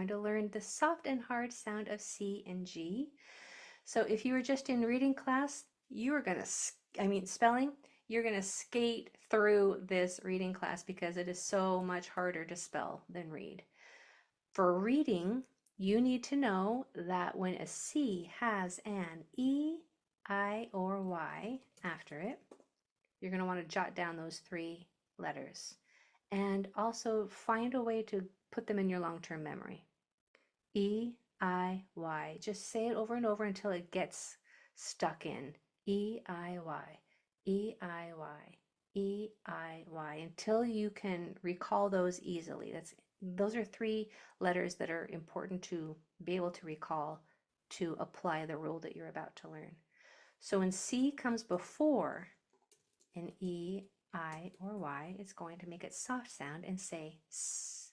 going to learn the soft and hard sound of C and G. So if you were just in reading class, you are going to, spelling, you're going to skate through this reading class because it is so much harder to spell than read. For reading, you need to know that when a C has an E, I, or Y after it, you're going to want to jot down those 3 letters and also find a way to put them in your long-term memory. E, I, Y. Just say it over and over until it gets stuck in. E, I, Y. E, I, Y. E, I, Y. Until you can recall those easily. Those are 3 letters that are important to be able to recall to apply the rule that you're about to learn. So when C comes before an E, I, or Y, it's going to make it soft sound and say S.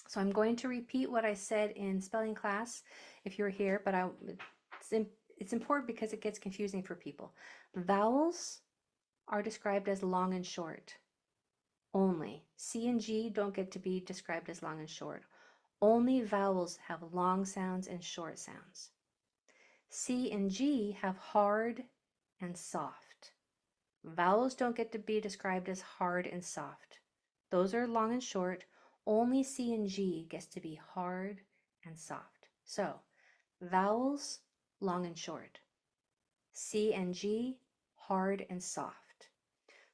So I'm going to repeat what I said in spelling class if you're here, but it's important because it gets confusing for people. Vowels are described as long and short only. C and G don't get to be described as long and short. Only vowels have long sounds and short sounds. C and G have hard and soft. Vowels don't get to be described as hard and soft. Those are long and short. Only C and G gets to be hard and soft. So, vowels, long and short. C and G, hard and soft.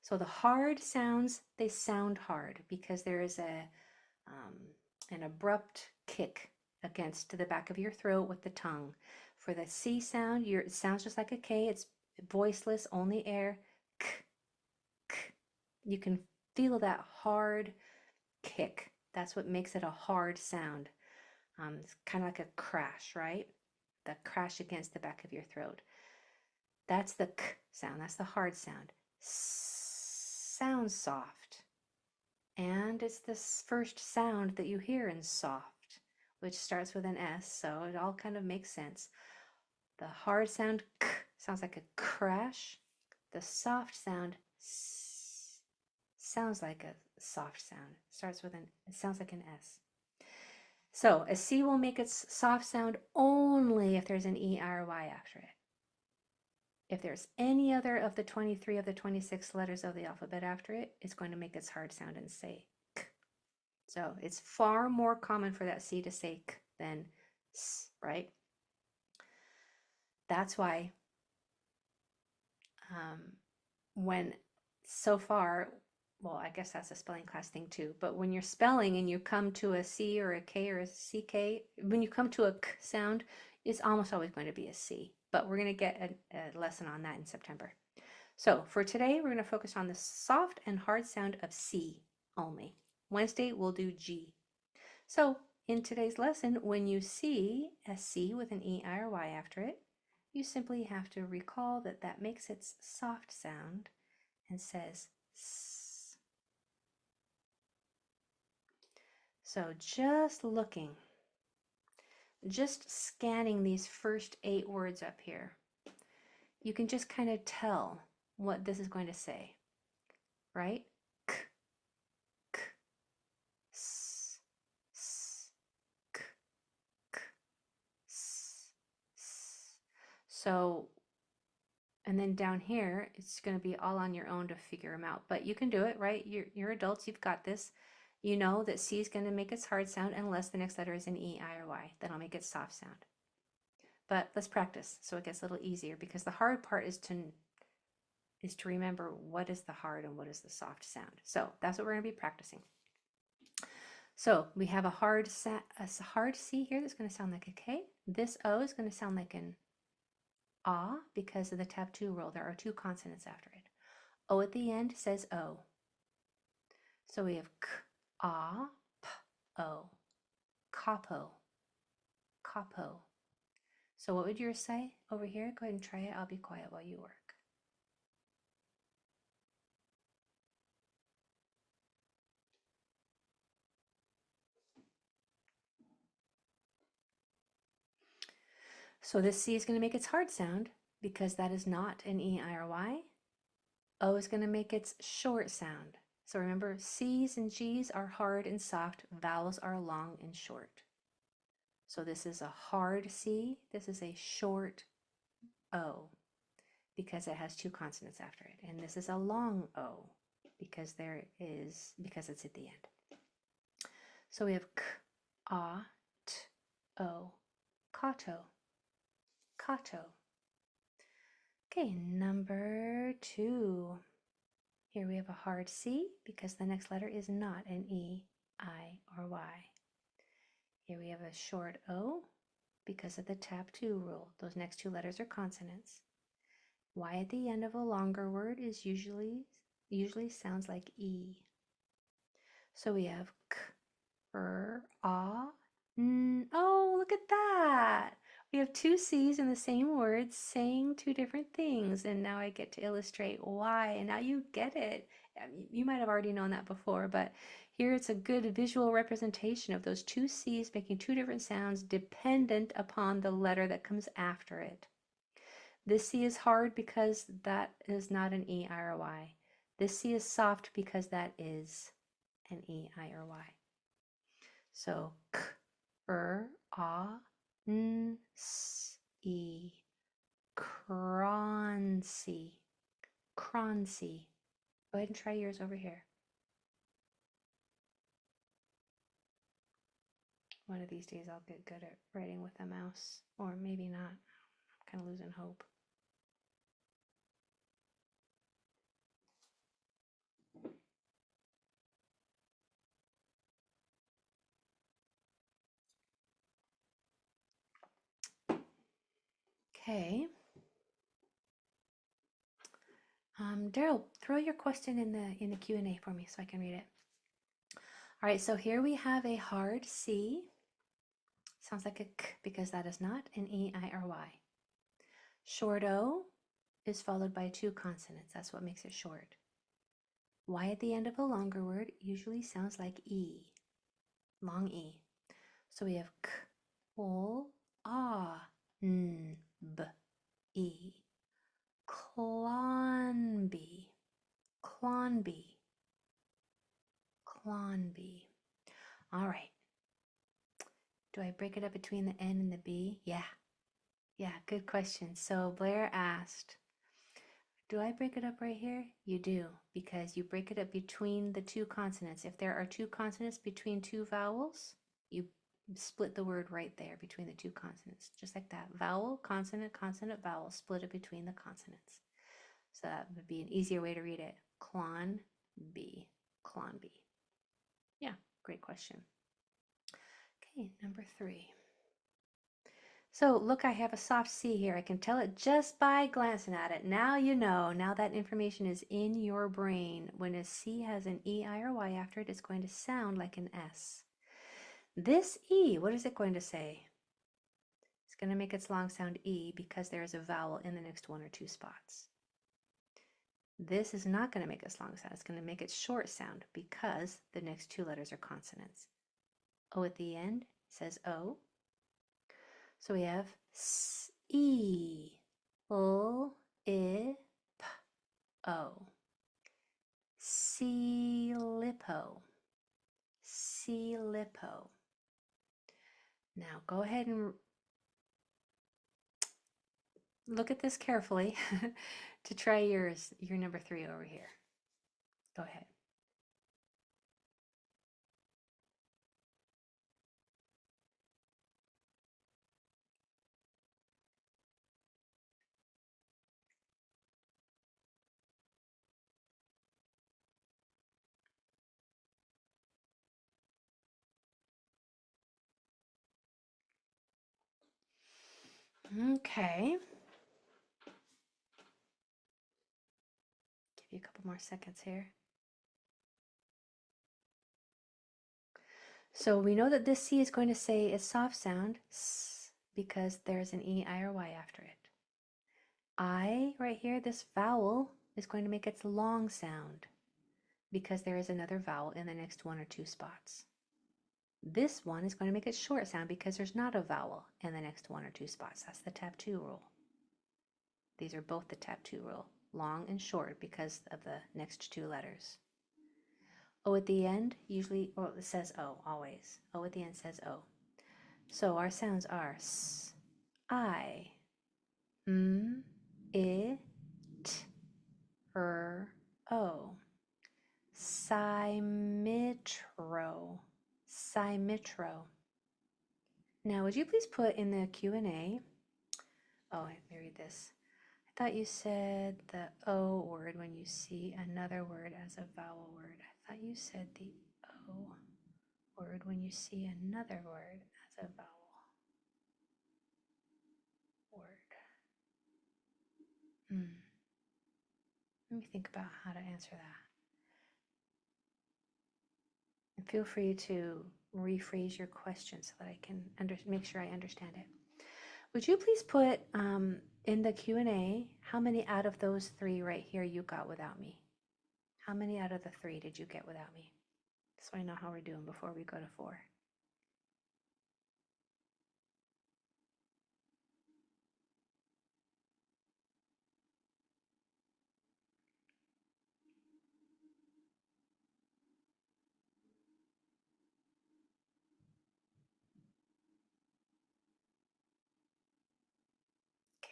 So the hard sounds, they sound hard because there is an abrupt kick against the back of your throat with the tongue. For the C sound, it sounds just like a K. It's voiceless, only air. K, k. You can feel that hard kick. That's what makes it a hard sound. It's kind of like a crash, right? The crash against the back of your throat. That's the K sound. That's the hard sound. Sounds soft. And it's this first sound that you hear in soft, which starts with an S, so it all kind of makes sense. The hard sound K sounds like a crash. The soft sound sounds like a soft sound. It sounds like an S. So a C will make its soft sound only if there's an E, I, or Y after it. If there's any other of the 23 of the 26 letters of the alphabet after it, it's going to make its hard sound and say K. So it's far more common for that C to say K than S, right? That's why when so far, well, I guess that's a spelling class thing too, but when you're spelling and you come to a C or a K or a CK, when you come to a K sound, it's almost always going to be a C, but we're going to get a lesson on that in September. So for today, we're going to focus on the soft and hard sound of C only. Wednesday, we'll do G. So in today's lesson, when you see a C with an E, I, or Y after it, you simply have to recall that that makes its soft sound and says S. So just looking, just scanning these first 8 words up here, you can just kind of tell what this is going to say, right? K, k, s, s, k, k, s, s. So, and then down here, it's going to be all on your own to figure them out. But you can do it, right? You're adults, you've got this. You know that C is going to make its hard sound unless the next letter is an E, I, or Y. Then I'll make it soft sound. But let's practice so it gets a little easier because the hard part is to remember what is the hard and what is the soft sound. So that's what we're going to be practicing. So we have a hard C here that's going to sound like a K. This O is going to sound like an A because of the tab 2 rule. There are 2 consonants after it. O at the end says O. So we have K, A, P, O. Capo. Capo. So what would yours say over here? Go ahead and try it. I'll be quiet while you work. So this C is going to make its hard sound because that is not an E, I, or Y. O is going to make its short sound. So remember, C's and G's are hard and soft. Vowels are long and short. So this is a hard C. This is a short O because it has two consonants after it. And this is a long O because it's at the end. So we have k, a, t, o, kato, kato. Okay, number 2. Here we have a hard C because the next letter is not an E, I, or Y. Here we have a short O because of the tap 2 rule. Those next two letters are consonants. Y at the end of a longer word is usually sounds like E. So we have k, a, n. Oh, look at that. We have two C's in the same word saying two different things, and now I get to illustrate why, and now you get it. You might have already known that before, but here it's a good visual representation of those two C's making two different sounds dependent upon the letter that comes after it. This C is hard because that is not an E, I, or Y. This C is soft because that is an E, I, or Y. So k, a, n, s, e, croncy, croncy. Go ahead and try yours over here. One of these days I'll get good at writing with a mouse, or maybe not. I'm kind of losing hope. Okay. Daryl, throw your question in the Q&A for me so I can read it. All right, so here we have a hard C. Sounds like a k because that is not an E, I, or Y. Short O is followed by two consonants. That's what makes it short. Y at the end of a longer word usually sounds like E, long E. So we have k, ol, a, n, b, e. Clonby, clonby, clonby. All right. Do I break it up between the N and the B? Yeah, good question. So Blair asked, do I break it up right here? You do, because you break it up between the two consonants. If there are two consonants between two vowels, you split the word right there between the two consonants, just like that. Vowel, consonant, consonant, vowel, split it between the consonants. So that would be an easier way to read it. Clonby, clonby. Yeah, great question. Okay, number 3. So look, I have a soft C here. I can tell it just by glancing at it. Now you know. Now that information is in your brain. When a C has an E, I, or Y after it, it's going to sound like an S. This E, what is it going to say? It's going to make its long sound E because there is a vowel in the next one or two spots. This is not going to make its long sound. It's going to make its short sound because the next two letters are consonants. O at the end says O. So we have S, E, L, I, P, O. Cilipo, cilipo. Now go ahead and look at this carefully to try your number 3 over here. Go ahead. Okay. Give you a couple more seconds here. So we know that this C is going to say a soft sound, S, because there's an E, I, or Y after it. I, right here, this vowel is going to make its long sound because there is another vowel in the next one or two spots. This one is going to make its short sound because there's not a vowel in the next one or two spots. That's the tap 2 rule. These are both the tap 2 rule, long and short because of the next two letters. O at the end usually, well, it says O always. O at the end says O. So our sounds are s, I, m, I, t, o. Symmetro. Symmetro. Now, would you please put in the Q&A, oh, let me read this. I thought you said the O word when you see another word as a vowel word. I thought you said the O word when you see another word as a vowel word. Let me think about how to answer that. And feel free to rephrase your question so that I can make sure I understand it. Would you please put in the Q&A how many out of those 3 right here you got without me? How many out of the 3 did you get without me? So I know how we're doing before we go to 4.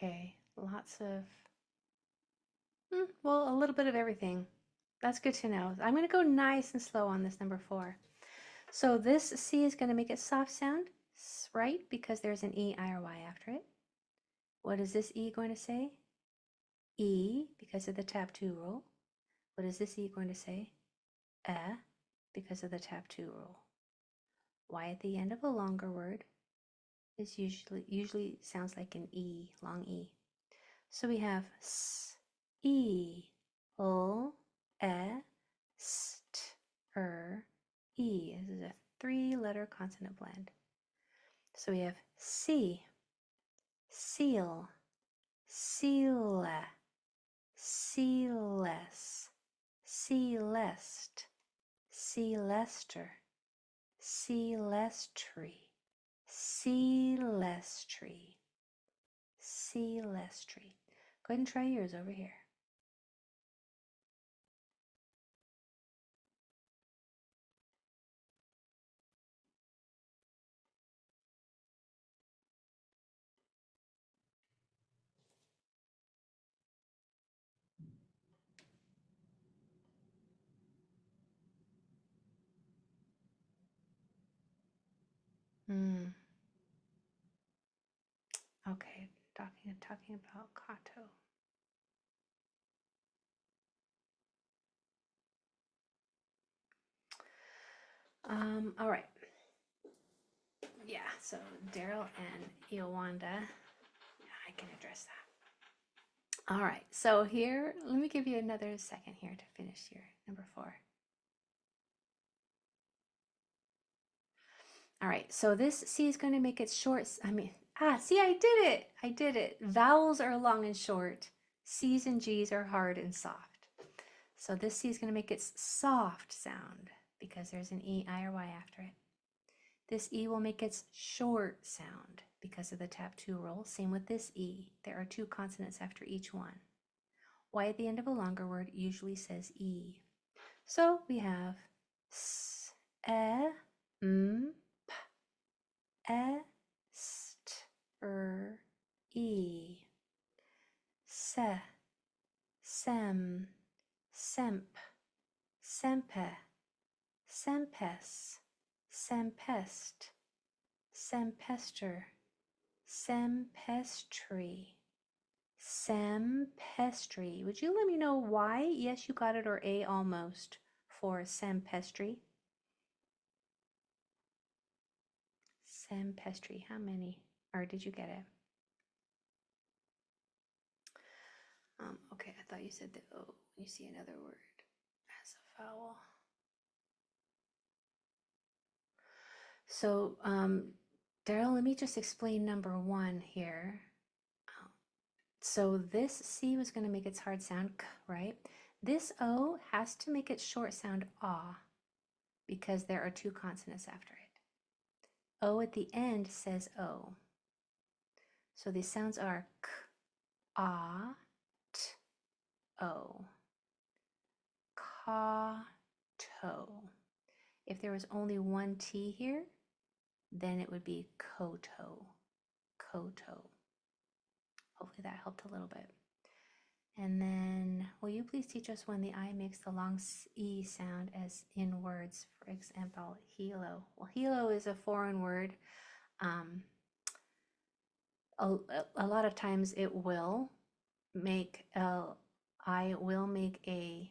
Okay, lots of, well, a little bit of everything. That's good to know. I'm going to go nice and slow on this number 4. So this C is going to make it soft sound, right? Because there's an E, I, or Y after it. What is this E going to say? E, because of the tap 2 rule. What is this E going to say? Because of the tap 2 rule. Y at the end of a longer word is usually sounds like an E, long E. So we have S, E, L, st, E. This is a 3-letter consonant blend. So we have C, seal, seal, sealess, celeste, celester, celestry, celestry, celestry. Go ahead and try yours over here. Okay, talking about Kato. All right. Yeah, so Daryl and Iowanda, I can address that. All right, so here, let me give you another second here to finish your number 4. All right, so this C is going to make it short. See, I did it. Vowels are long and short. C's and G's are hard and soft. So this C is going to make its soft sound because there's an E, I, or Y after it. This E will make its short sound because of the tap 2 rule. Same with this E. There are 2 consonants after each one. Y at the end of a longer word usually says E. So we have S, E, M, P, E, St, E. Se, sem, semp, sempe, sempes, sempest, sempester, sempestry, sempestry. Would you let me know why? Yes, you got it, or A almost for sempestry. Sempestry, how many? Or did you get it? Okay, I thought you said the O when you see another word as a vowel. So, Daryl, let me just explain number 1 here. So this C was going to make its hard sound K, right? This O has to make its short sound ah because there are 2 consonants after it. O at the end says O. So these sounds are K, ah, T, O. Ka, to. If there was only one T here, then it would be koto, koto. Hopefully that helped a little bit. And then, will you please teach us when the I makes the long E sound as in words? For example, helo. Well, helo is a foreign word. A lot of times it will make I will make a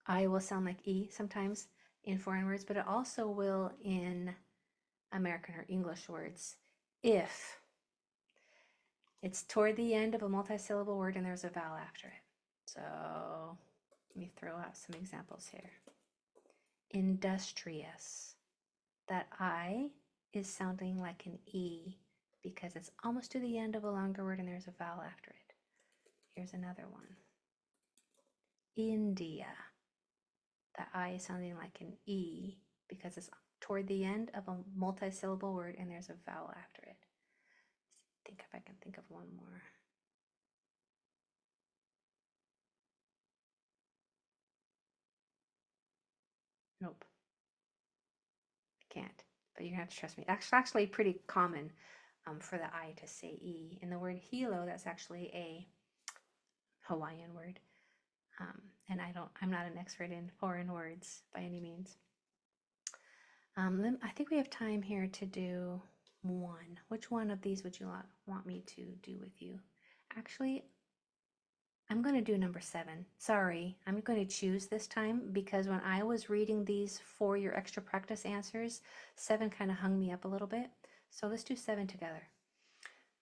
I will sound like E sometimes in foreign words, but it also will in American or English words if it's toward the end of a multisyllable word and there's a vowel after it. So let me throw out some examples here. Industrious. That I is sounding like an E because it's almost to the end of a longer word and there's a vowel after it. Here's another one. India. That I is sounding like an E because it's toward the end of a multisyllable word and there's a vowel after it. Let's think if I can think of one more. Nope. I can't, but you're gonna have to trust me. Actually pretty common for the I to say E. In the word hilo, that's actually a Hawaiian word. And I'm not an expert in foreign words by any means. I think we have time here to do one. Which one of these would you want me to do with you? Actually, I'm going to do number 7. Sorry, I'm going to choose this time because when I was reading these for your extra practice answers, 7 kind of hung me up a little bit. So let's do 7 together.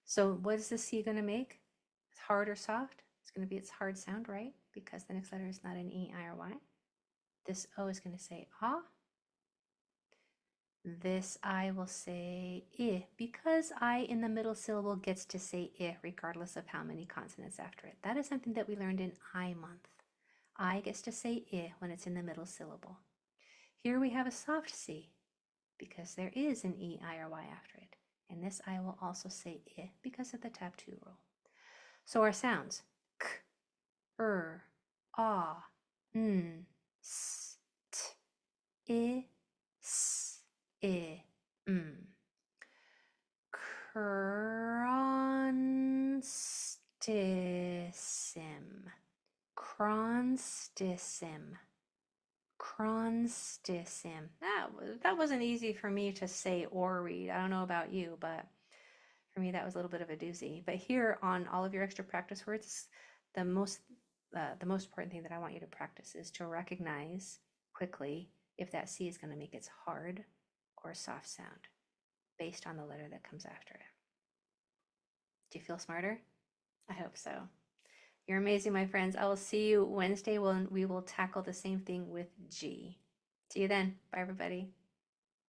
So what is the C going to make? It's hard or soft? It's going to be its hard sound, right? Because the next letter is not an E, I, or Y. This O is going to say ah. This I will say I because I in the middle syllable gets to say I regardless of how many consonants after it. That is something that we learned in I month. I gets to say I when it's in the middle syllable. Here we have a soft C because there is an E, I, or Y after it. And this I will also say I because of the tap 2 rule. So our sounds k, ah, s, t, I, s. Cronstissim. Cronstissim. Cronstissim. That wasn't easy for me to say or read. I don't know about you, but for me that was a little bit of a doozy. But here on all of your extra practice words, the most important thing that I want you to practice is to recognize quickly if that C is going to make its hard or soft sound based on the letter that comes after it. Do you feel smarter? I hope so. You're amazing, my friends. I will see you Wednesday when we will tackle the same thing with G. See you then. Bye, everybody.